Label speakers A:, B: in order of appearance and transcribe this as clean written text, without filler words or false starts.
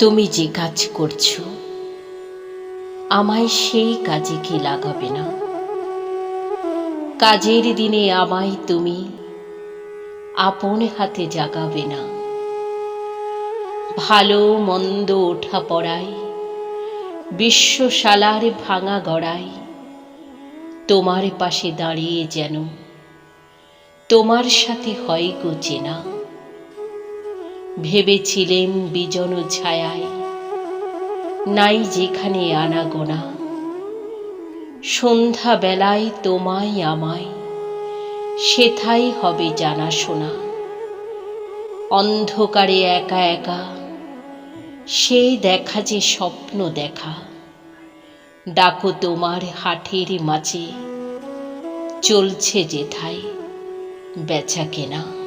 A: তুমি যে কাজ করছো আমায় সেই কাজে কি লাগাবে না? কাজের দিনে আমায় তুমি আপন হাতে জাগাবে না? ভালো মন্দ ওঠা পড়াই বিশ্বশালার ভাঙা গড়াই তোমার পাশে দাঁড়িয়ে যেন তোমার সাথে হয় গো চেনা। ভেবেছিলেম বিজন ছায়ায় নাই যেখানে আনাগোনা, সন্ধ্যা বেলায় তোমায় আমায় সেথায় হবে জানাশোনা। অন্ধকারে একা একা সেই দেখা যে স্বপ্ন দেখা, ডাকো তোমার হাটের মাঝে চলছে যেথায় বেচা কেনা।